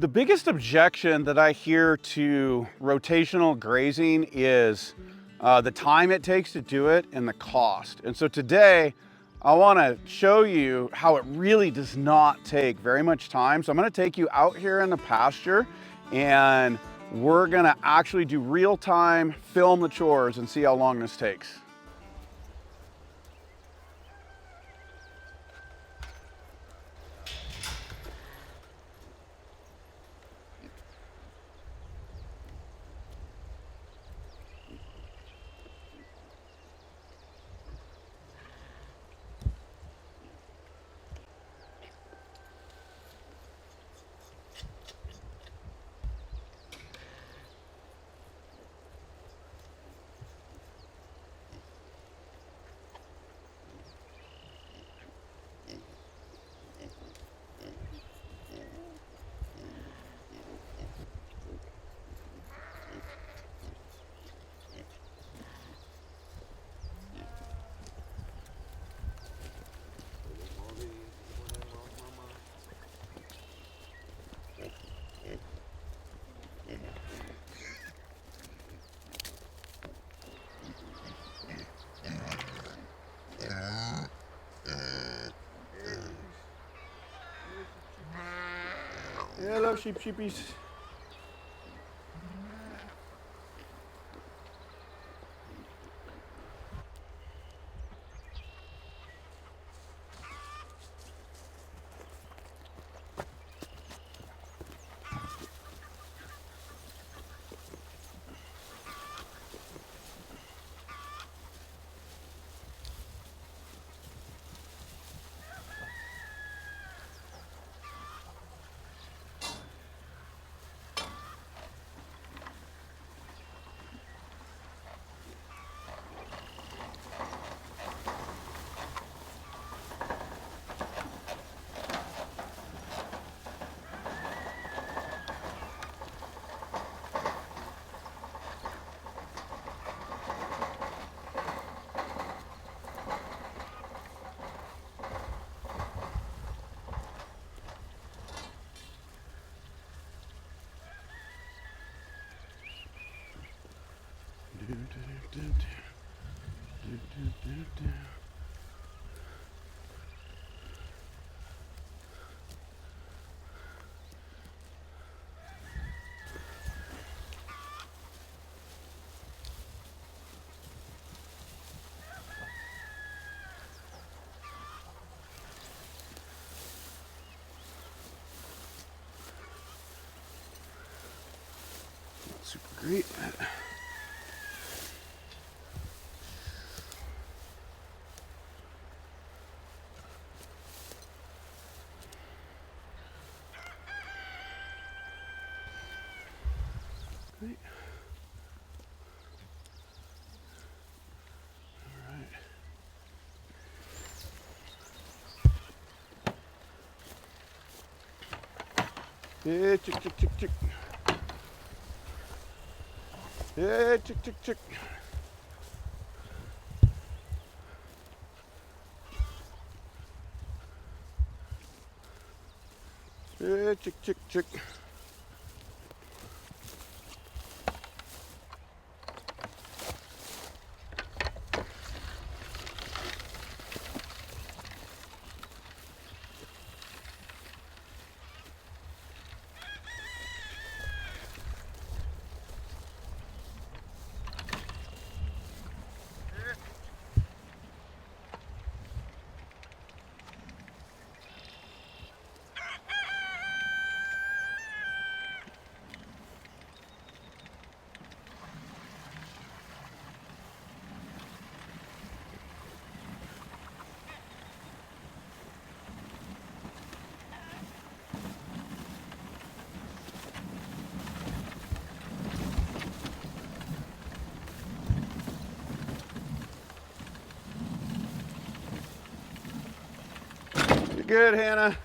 The biggest objection that I hear to rotational grazing is the time it takes to do it and the cost. And so today, I want to show you how it really does not take very much time. So I'm going to take you out here in the pasture and we're going to actually do real time, film the chores and see how long this takes. Hello, sheepies. Super great. Great. All right. Yeah, chick, chick, chick, chick. Yeah, chick, chick, chick. Yeah, chick, chick, chick. You're good, Hannah.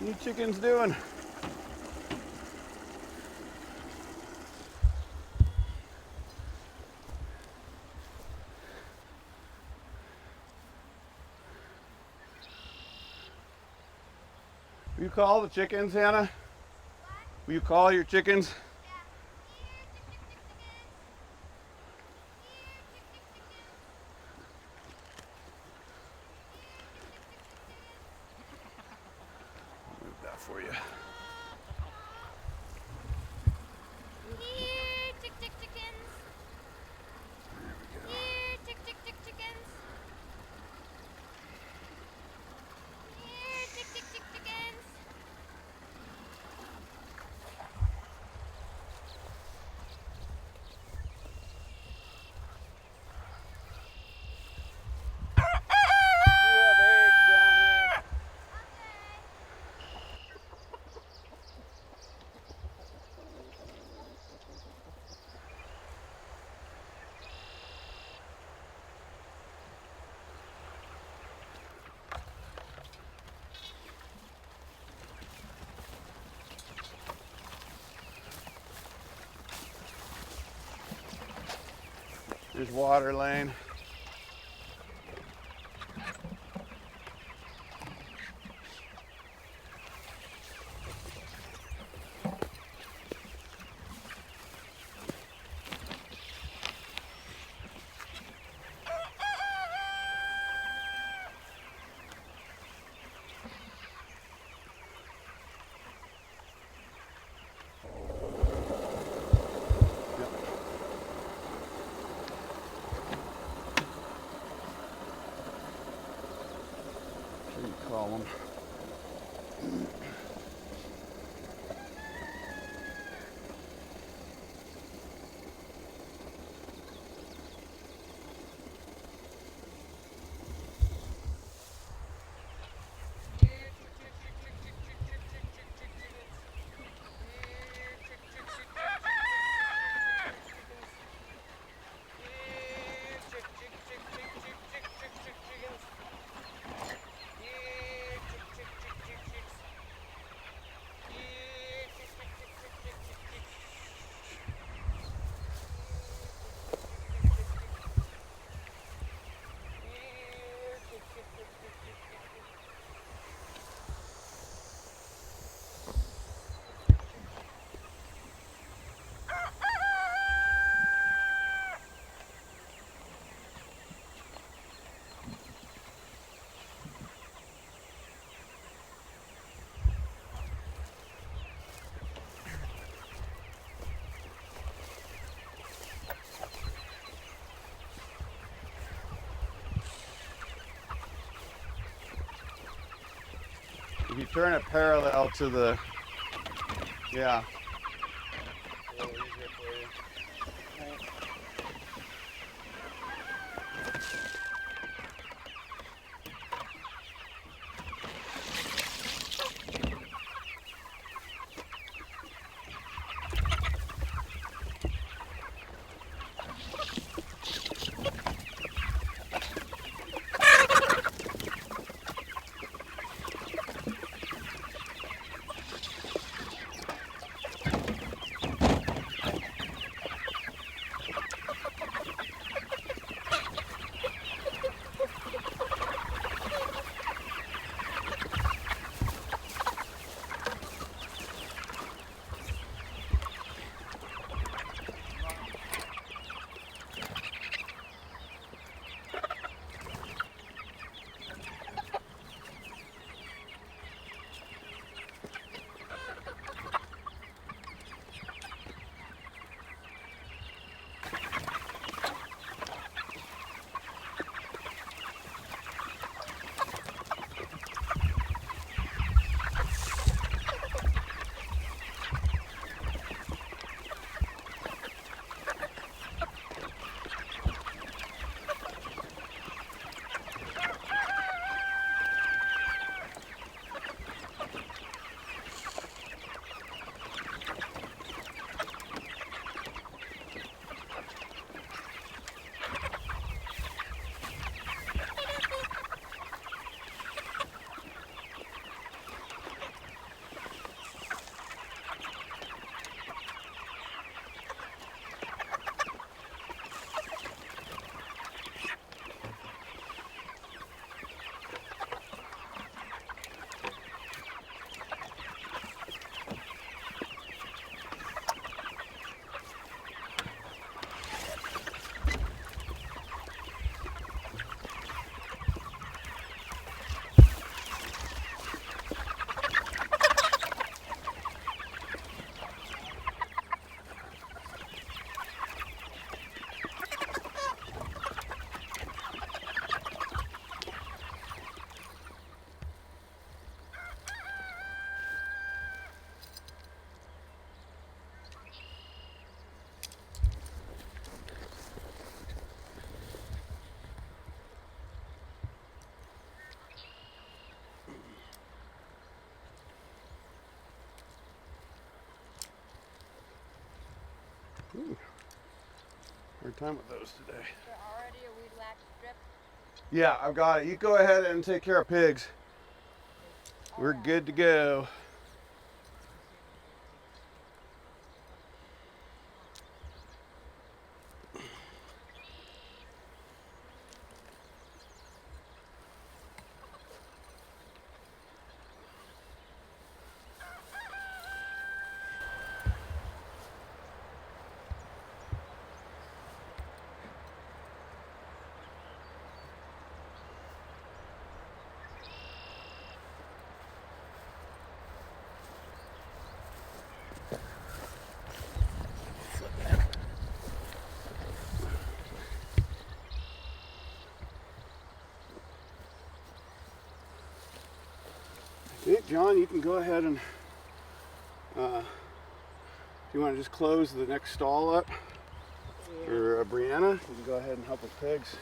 you chickens doing? Will you call the chickens, Hannah? What? Will you call your chickens? Move that for you. Here, chick chick chickens. There we go. Here, chick chick chick chickens. Here, chick chick chick chickens. You have eggs down here. There's water lane. What do you call them? If you turn it parallel to the, yeah. A little easier for you. Right. Ooh, hard time with those today. Is there already a weed whack strip? Yeah, I've got it. You go ahead and take care of pigs. We're good to go. Okay, John, you can go ahead and, if you want to just close the next stall up, or Brianna, you can go ahead and help with pigs.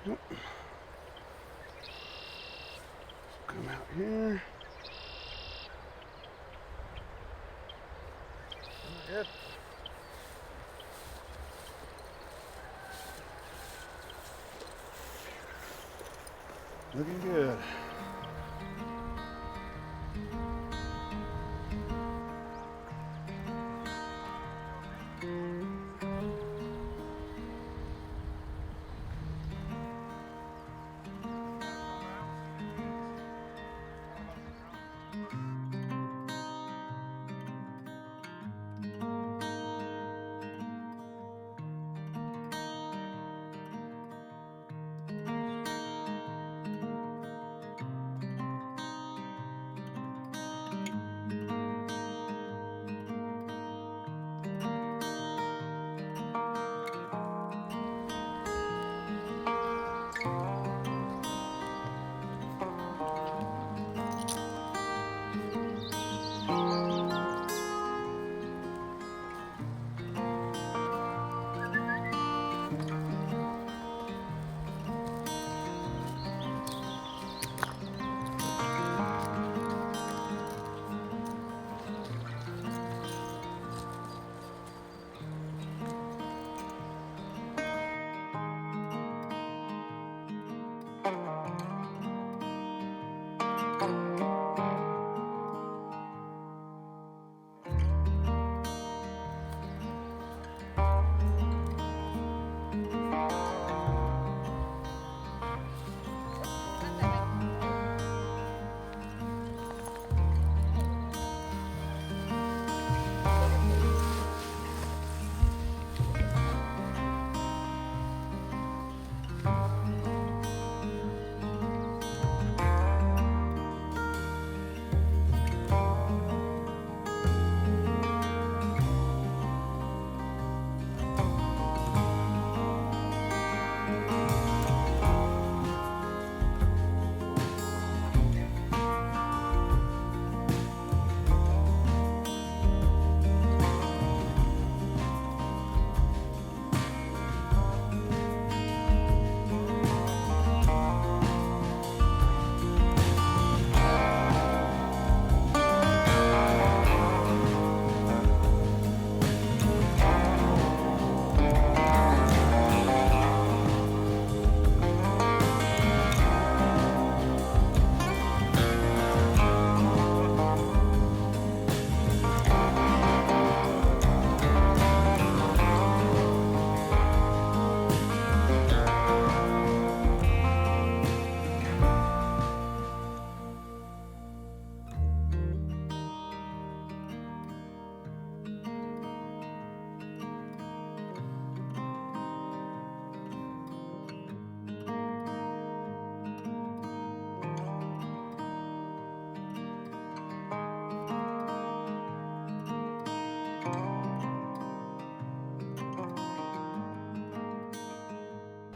Yep. Come out here. Good. Looking good.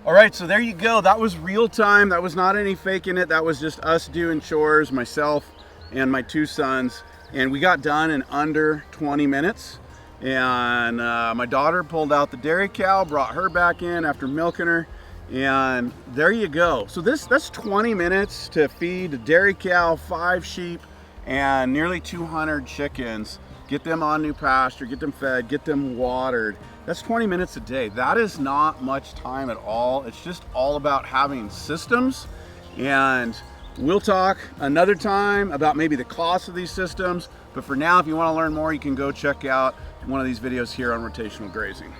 All right, so there you go. That was real time. That was not any faking it. That was just us doing chores, myself and my 2 sons. And we got done in under 20 minutes. And my daughter pulled out the dairy cow, brought her back in after milking her. And there you go. So that's 20 minutes to feed a dairy cow, 5 sheep, and nearly 200 chickens. Get them on new pasture, get them fed, get them watered. That's 20 minutes a day. That is not much time at all. It's just all about having systems. And we'll talk another time about maybe the cost of these systems. But for now, if you want to learn more, you can go check out one of these videos here on rotational grazing.